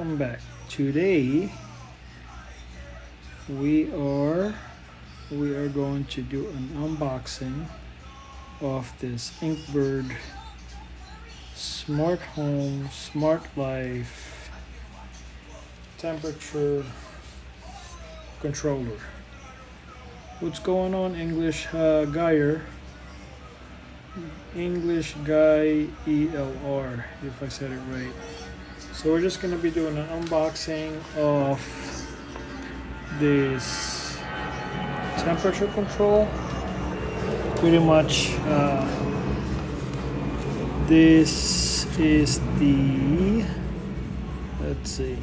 welcome back. Today we are going to do an unboxing of this Inkbird Smart Home Smart Life temperature controller. What's going on, English guyer? English guy ELR, if I said it right. So we're just gonna be doing an unboxing of this temperature control. Pretty much this is the, let's see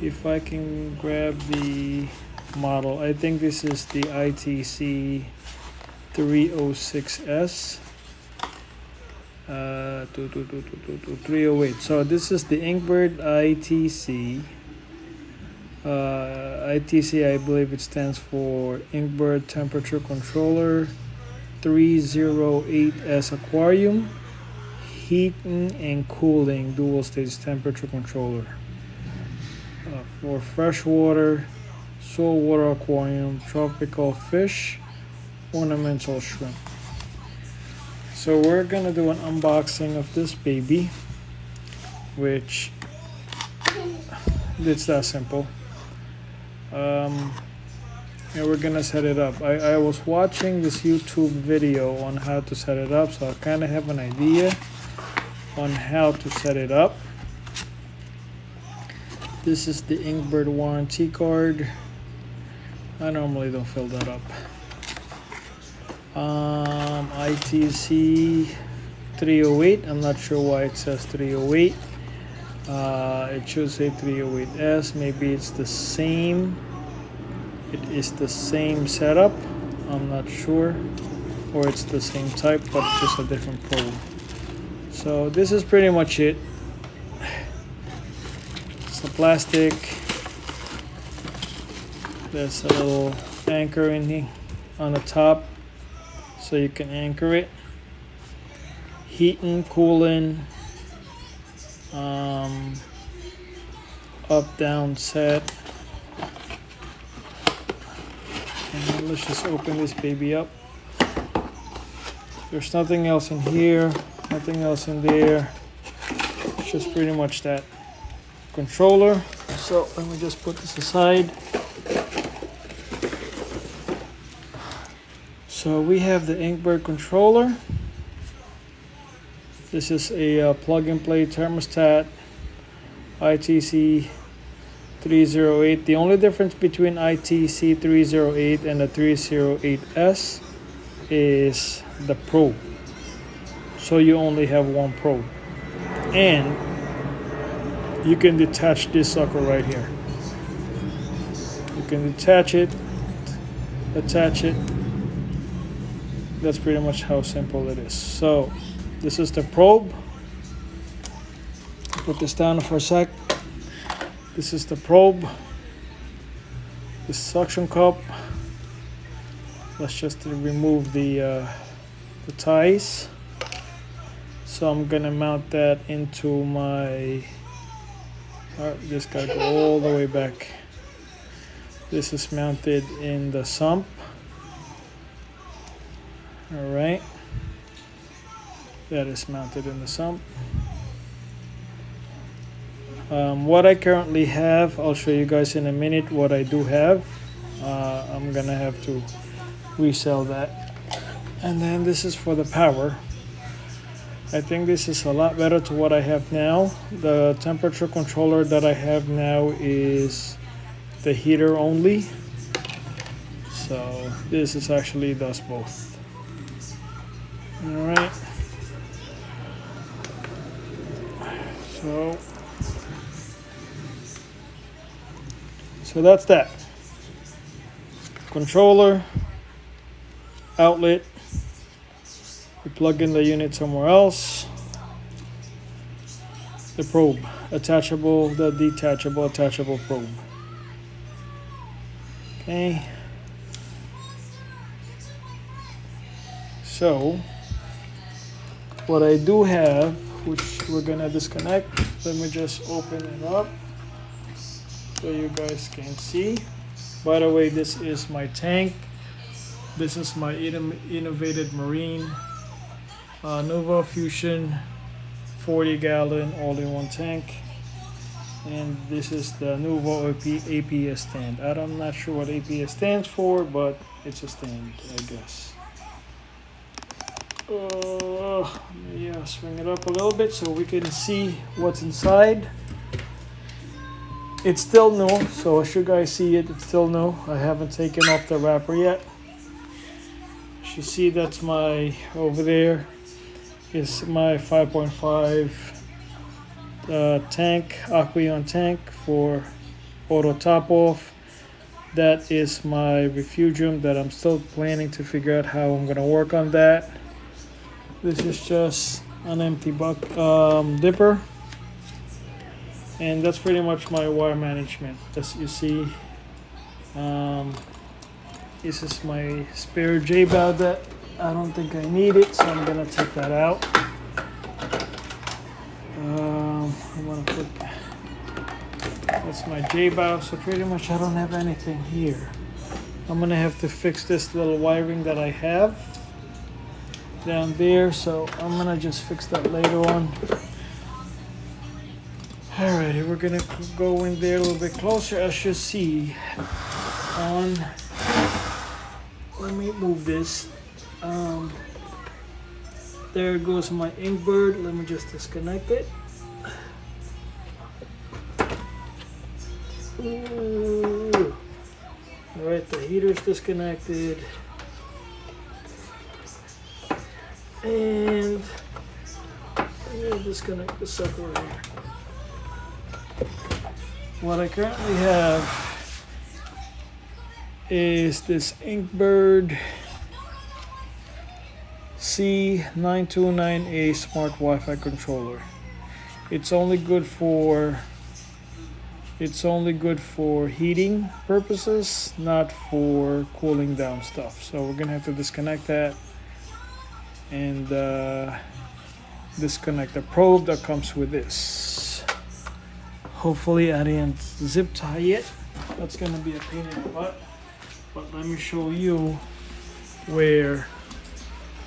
if I can grab the model. I think this is the ITC-306S. 308. So this is the Inkbird ITC. ITC, I believe it stands for Inkbird Temperature Controller 308S Aquarium Heating and Cooling Dual Stage Temperature Controller for freshwater, saltwater aquarium, tropical fish, ornamental shrimp. So we're gonna do an unboxing of this baby, which it's that simple. And we're gonna set it up. I was watching this YouTube video on how to set it up, so I kind of have an idea on how to set it up. This is the Inkbird warranty card. I normally don't fill that up. ITC-308. I'm not sure why it says 308. It should say 308S. Maybe it's the same. It is the same setup. I'm not sure. Or it's the same type, but just a different probe. So this is pretty much it. It's a plastic. There's a little anchor in here on the top, so you can anchor it. Heating, cooling, up, down, set. And let's just open this baby up. There's nothing else in here, nothing else in there. It's just pretty much that controller. So let me just put this aside. So we have the Inkbird controller. This is a plug-and-play thermostat, ITC-308. The only difference between ITC-308 and the 308S is the probe. So you only have one probe. And you can detach this sucker right here. You can detach it, attach it. That's pretty much how simple it is. So this is the probe. Put this down for a sec. This is the probe. This suction cup. Let's just remove the ties. So I'm gonna mount that into my. Just gotta go all the way back. This is mounted in the sump. All right, that is mounted in the sump. What I currently have, I'll show you guys in a minute what I do have. I'm gonna have to resell that. And then this is for the power. I think this is a lot better to what I have now. The temperature controller that I have now is the heater only. So this is actually does both. All right. So that's that. Controller, outlet. We plug in the unit somewhere else. The probe, attachable, the detachable, attachable probe. Okay. So what I do have, which we're gonna disconnect, let me just open it up so you guys can see. By the way, this is my tank. This is my innovative marine Nova Fusion 40-gallon all-in-one tank, and this is the Nuvo APS stand. I'm not sure what APS stands for, but it's a stand, I guess. Yeah, swing it up a little bit so we can see what's inside. It's still new, so as you guys see it, it's still new. I haven't taken off the wrapper yet. As you see, that's my, over there is my 5.5 tank, Aqueon tank for auto top off. That is my refugium that I'm still planning to figure out how I'm gonna work on that. This is just an empty dipper, and that's pretty much my wire management. As you see, this is my spare J-bow that I don't think I need it, so I'm gonna take that out. I'm gonna put, that's my J-bow, so pretty much I don't have anything here. I'm gonna have to fix this little wiring that I have down there, so I'm gonna just fix that later on. Alrighty, we're gonna go in there a little bit closer. As you see on, let me move this. There goes my Inkbird. Let me just disconnect it. Alright, the heater's disconnected. And I'm gonna disconnect the sucker right here. What I currently have is this Inkbird ITC-308S smart Wi-Fi controller. It's only good for heating purposes, not for cooling down stuff. So we're gonna have to disconnect that and disconnect the probe that comes with this. Hopefully I didn't zip tie it. That's gonna be a pain in the butt. But let me show you where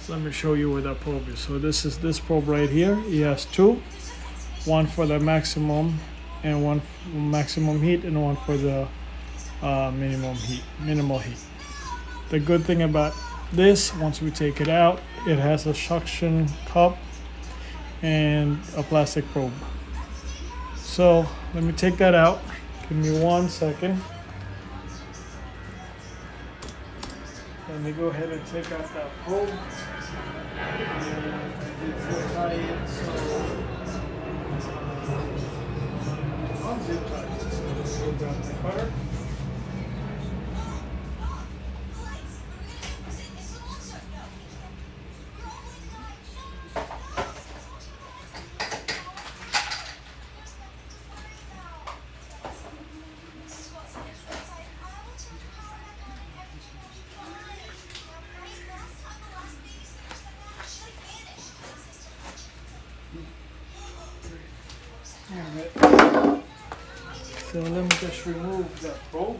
that probe is. So this is this probe right here. It has two, one for the maximum and one maximum heat, and one for the minimal heat. The good thing about this, once we take it out, it has a suction cup and a plastic probe. So let me take that out. Give me 1 second. Let me go ahead and take out that probe. And I did zip tie it, so unzip tie it. So let's go grab the cutter. Alright, so let me just remove that probe.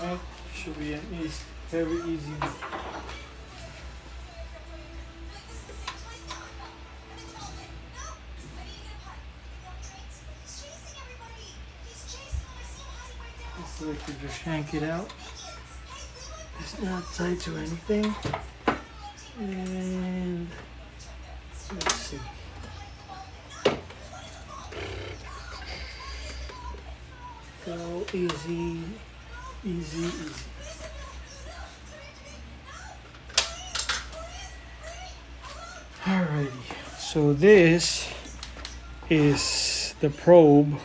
That should be an very easy. So I could just yank it out. It's not tied to anything. And let's see. Go easy, easy, easy. Alrighty, so this is the probe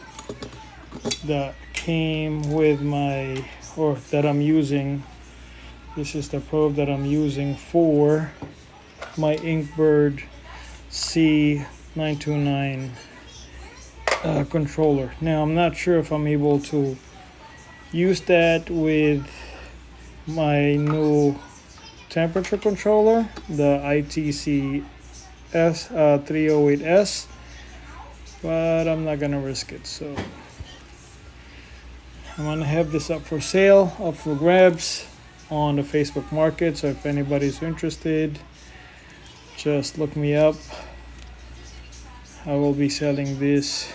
that came with my, or that I'm using. This is the probe that I'm using for my Inkbird ITC-929 controller. Now I'm not sure if I'm able to use that with my new temperature controller, the ITC-308S, but I'm not gonna risk it. So I'm gonna have this up for sale, up for grabs on the Facebook market. So if anybody's interested, just look me up. I will be selling this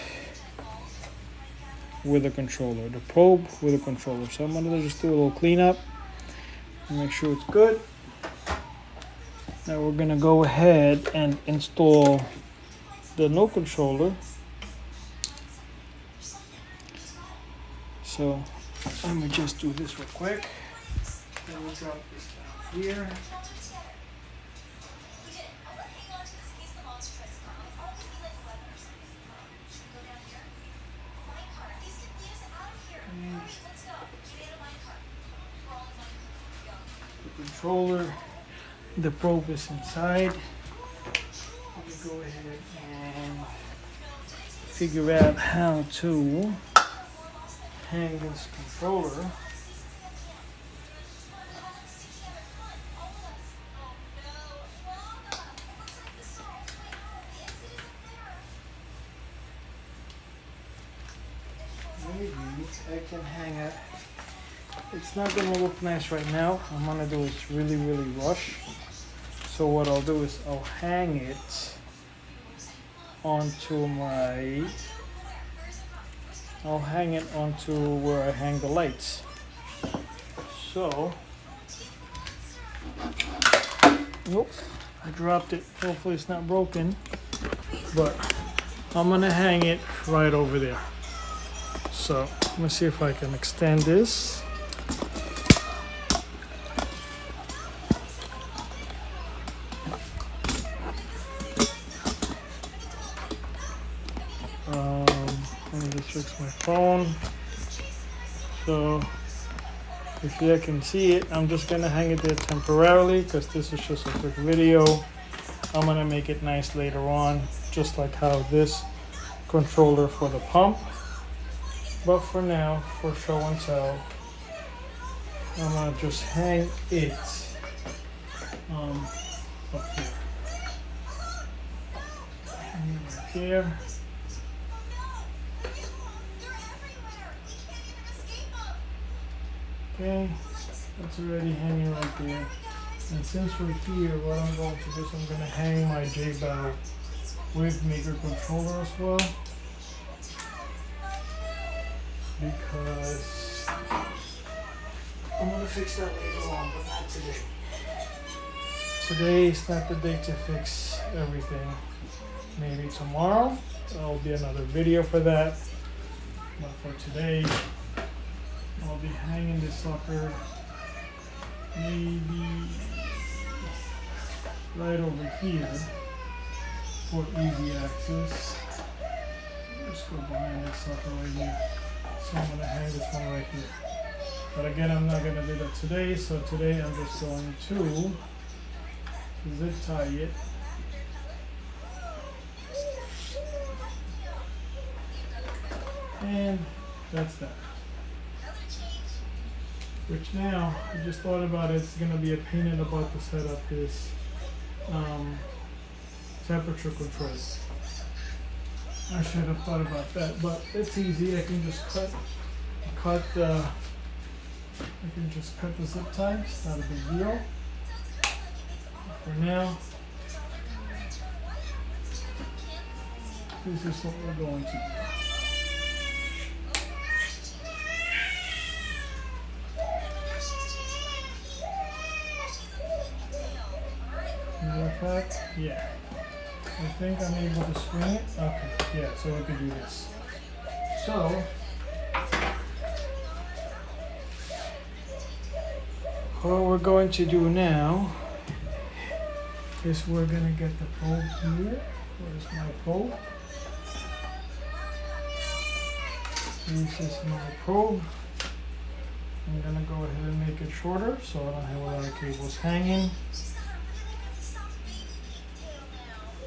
with a controller, the probe with a controller. So I'm gonna just do a little cleanup and make sure it's good. Now we're gonna go ahead and install the no controller. So let me just do this real quick. Let me drop this down here. The controller, the probe is inside. Let me go ahead and figure out how to hang this controller. Maybe I can hang it. It's not gonna look nice right now. What I'm gonna do is really rush. So what I'll do is I'll hang it onto where I hang the lights. So, nope, I dropped it. Hopefully it's not broken, but I'm gonna hang it right over there. So let me see if I can extend this. Let me just fix my phone. So if you can see it, I'm just gonna hang it there temporarily because this is just a quick video. I'm gonna make it nice later on, just like how this controller for the pump. But for now, for show and tell, I'm gonna just hang it up here. Hang it right there. Okay, that's already hanging right there. And since we're here, what I'm going to do is I'm going to hang my J-Bow with microcontroller as well. Because I'm going to fix that later on, but not today. Today is not the day to fix everything. Maybe tomorrow, there'll be another video for that. But for today, I'll be hanging this sucker maybe right over here for easy access. Let's go behind this sucker right here. So I'm going to hang this one right here. But again, I'm not going to do that today. So today I'm just going to zip tie it. And that's that. Which now, I just thought about it, it's going to be a pain in the butt to set up this temperature control. I should have thought about that, but it's easy. I can just cut the zip tie. It's not a big deal. For now, this is what we're going to do. Matter of fact, yeah. I think I'm able to swing it. Okay, yeah, so we can do this. So, what we're going to do now is we're going to get the probe here. Where's my probe? This is my probe. I'm going to go ahead and make it shorter so I don't have a lot of cables hanging.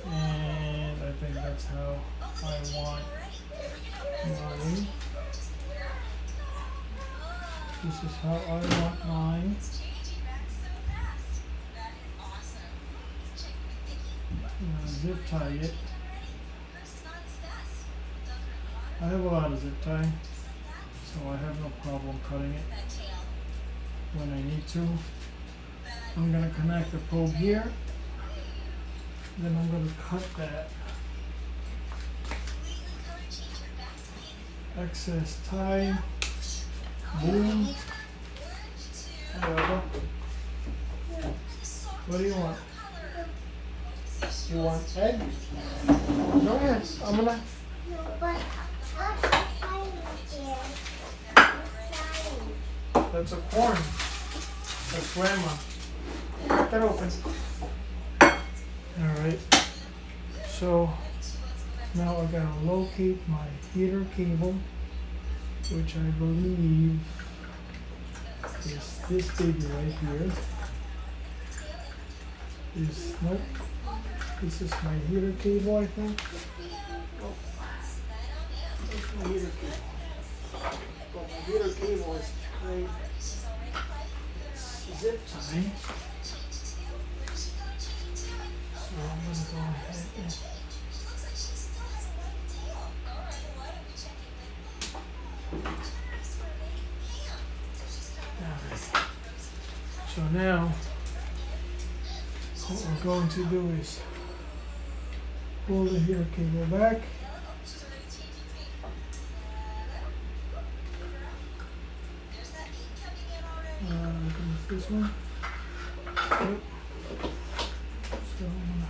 And I think that's how I want mine. This is how I want mine. Zip tie it. I have a lot of zip tie, so I have no problem cutting it when I need to. I'm going to connect the probe here. Then I'm going to cut that excess tie. Boom. Whatever. What do you want? You want egg? Go ahead. I'm gonna. That's a corn. That's grandma. Cut that open. Alright. So now I gotta locate my heater cable, which I believe is this baby right here. Nope. This is my heater cable, I think. Oh, that's my heater cable. But my heater cable is right. It's zip tie. So I'm gonna go ahead and so now what we're going to do is pull the heater cable back. This one. Yep. So I'm gonna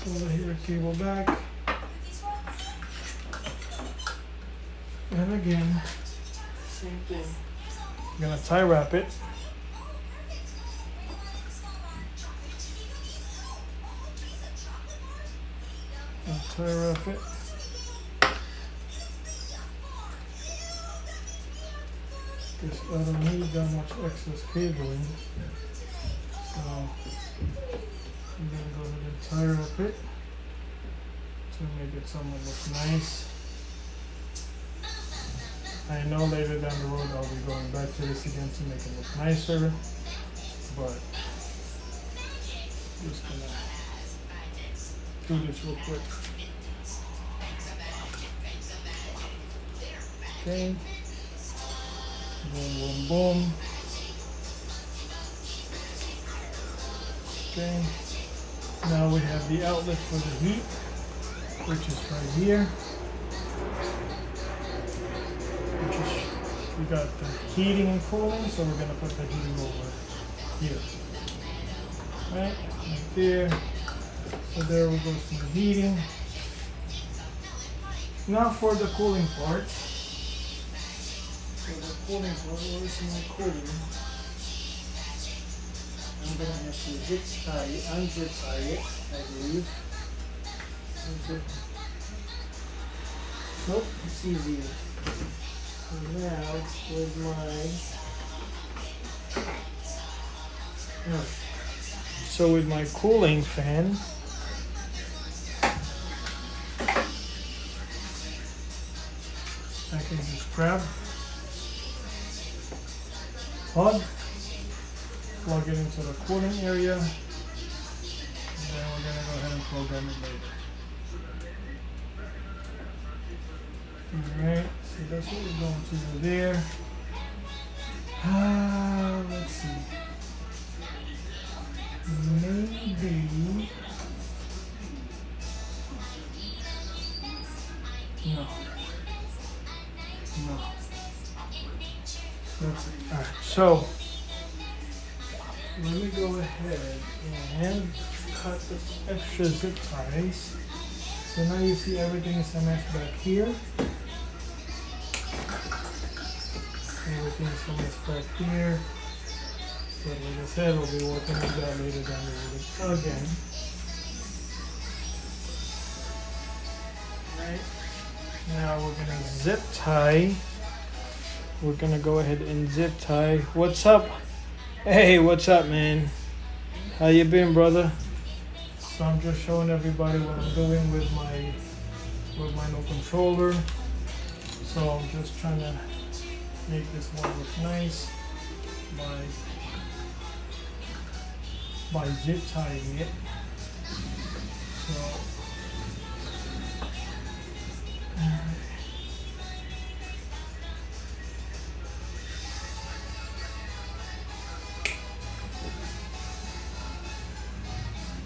pull the heater cable back. And again, same thing. I'm gonna tie wrap it. Tie wrap it. Because I don't need that much excess cabling. So I'm gonna go ahead and tie wrap it to make it somewhat look nice. I know later down the road I'll be going back to this again to make it look nicer, but I'm just gonna do this real quick. Okay. Boom, boom, boom. Okay. Now we have the outlet for the heat, which is right here. We got the heating and cooling, so we're gonna put the heating over here. Right there. So there we go to the heating. Now for the cooling part. So the cooling part, where's my cooling? I'm gonna have to zip tie it, unzip tie it, I believe. Unzip. Nope, it's easier. So now with my cooling fan, I can just grab, plug it into the cooling area, and then we're going to go ahead and program it later. Alright, so that's what we're going to do there. Let's see. Maybe. No. That's it. Alright, so let me go ahead and cut the extra zip ties. So now you see everything is meshed back here. Everything is meshed back here. But like I said, we'll be working on that later down the road again. Right. Now we're gonna zip tie we're gonna go ahead and zip tie. What's up? Hey, what's up, man? How you been, brother? So I'm just showing everybody what I'm doing with my no controller. So I'm just trying to make this one look nice by zip tying it. So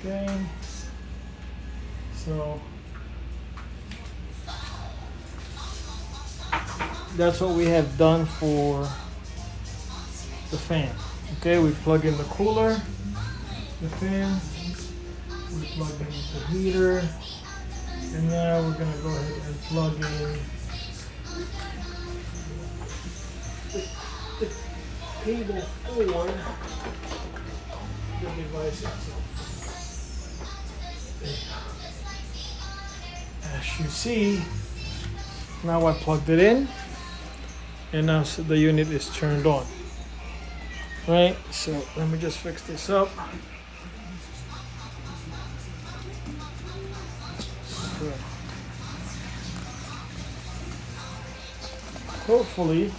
okay, so that's what we have done for the fan. Okay, we plug in the cooler, the fan, we plug in the heater, and now we're going to go ahead and plug in the cable for the device itself. As you see, now I plugged it in, and now the unit is turned on. Right, so let me just fix this up. So, hopefully,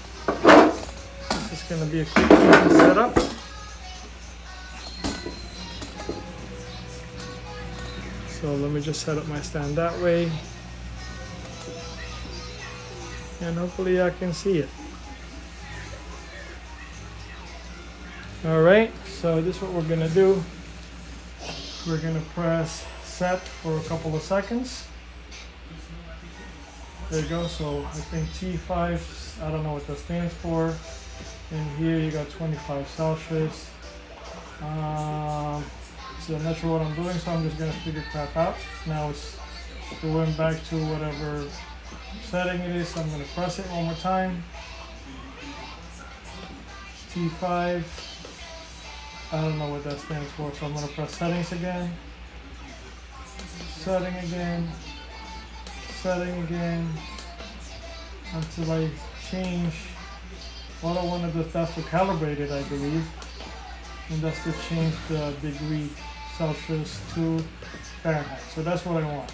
this is going to be a quick easy setup. So let me just set up my stand that way, and hopefully I can see it. All right, so this is what we're gonna do. We're gonna press set for a couple of seconds. There you go. So I think T5, I don't know what that stands for. And here you got 25 Celsius. So I'm not sure what I'm doing, so I'm just gonna figure crap out. Now it's going back to whatever setting it is. So I'm gonna press it one more time. T5. I don't know what that stands for, so I'm going to press settings again, setting again, setting again, until I change what I want to do. That's to calibrate it, I believe, and that's to change the degree Celsius to Fahrenheit. So that's what I want.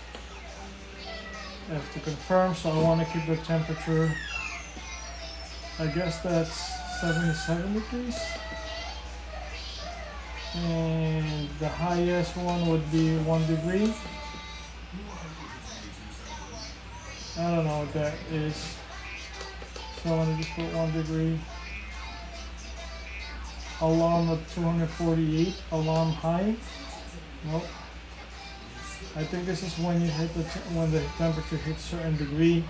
I have to confirm, so I want to keep the temperature, I guess that's 77 degrees. And the highest one would be 1 degree. I don't know what that is. So I'm gonna just put 1 degree. Alarm at 248. Alarm high. Nope. I think this is when you hit when the temperature hits a certain degree.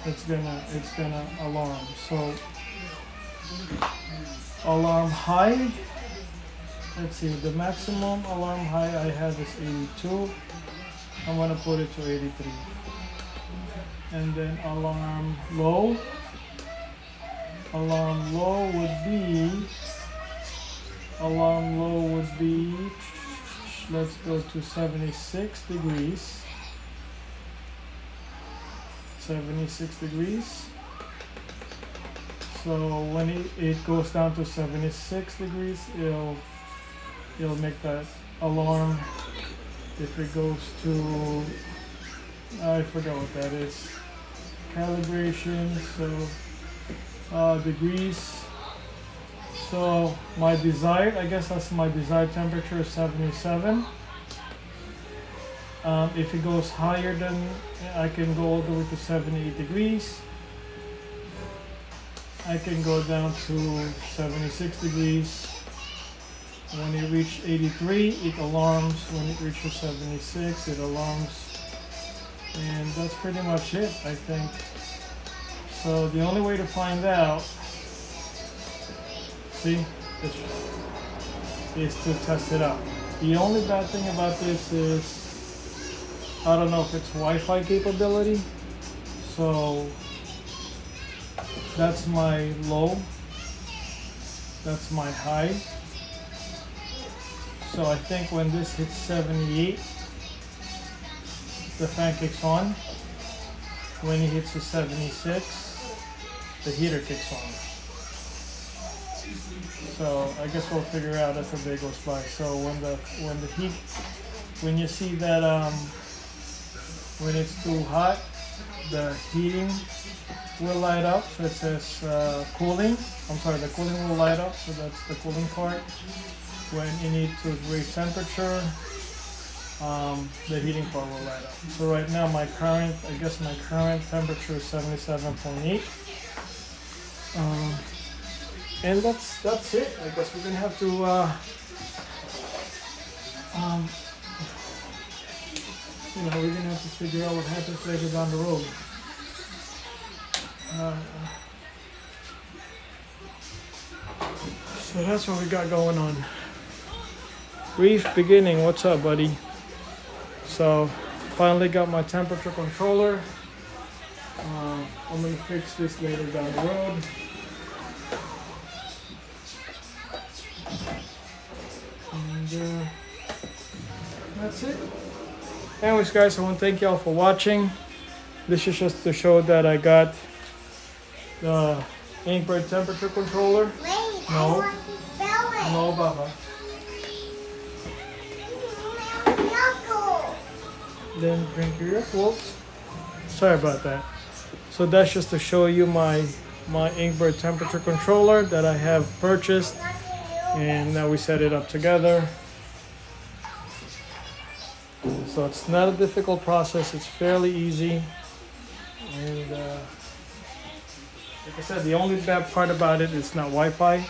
It's gonna alarm. So alarm high, let's see, the maximum alarm high I have is 82. I'm gonna put it to 83. And then alarm low would be, let's go to 76 degrees. 76 degrees. So when it goes down to 76 degrees, it'll make that alarm. If it goes to, I forgot what that is, calibration, so degrees. So my desired, I guess that's my desired temperature is 77. If it goes higher than, I can go all the way to 78 degrees. I can go down to 76 degrees. When it reaches 83, it alarms. When it reaches 76, it alarms. And that's pretty much it, I think. So the only way to find out, see, is to test it out. The only bad thing about this is, I don't know if it's Wi-Fi capability. So that's my low, that's my high. So I think when this hits 78, the fan kicks on. when it hits the 76, the heater kicks on. So I guess we'll figure out as the day goes by. So when you see that when it's too hot, the heating will light up. So it says cooling. I'm sorry, the cooling will light up. So that's the cooling part. When you need to raise temperature, the heating part will light up. So right now my current temperature is 77.8. And that's it. I guess we're gonna have to we're gonna have to figure out what happens later down the road. So that's what we got going on. Reef beginning, what's up, buddy? So finally got my temperature controller. I'm gonna fix this later down the road. And that's it. Anyways, guys, I want to thank y'all for watching. This is just to show that I got the Inkbird temperature controller. Wait, I want to spell it. No, Baba. Then drink your Yakult. Sorry about that. So that's just to show you my Inkbird temperature controller that I have purchased, and now we set it up together. So it's not a difficult process. It's fairly easy, and like I said, the only bad part about it is not Wi-Fi,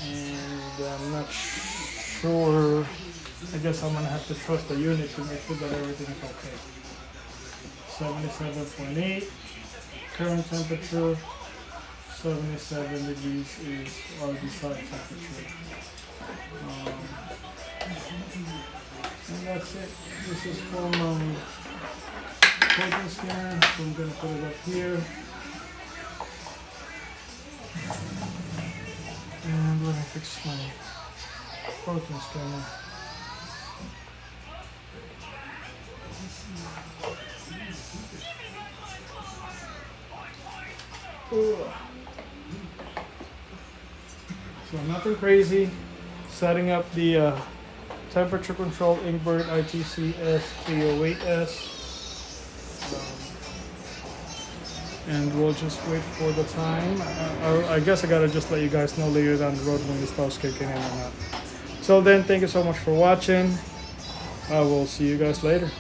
and I'm not sure. I guess I'm gonna have to trust the unit to make sure that everything is okay. 77.8 current temperature. 77 degrees is our desired temperature. And that's it. This is from protein scanner, so I'm gonna put it up here. And let me fix my protein scanner. So nothing crazy. Setting up the temperature control Inkbird ITC-308S. And we'll just wait for the time. I guess I gotta just let you guys know later down the road when it starts kicking in or not. So then, thank you so much for watching. I will see you guys later.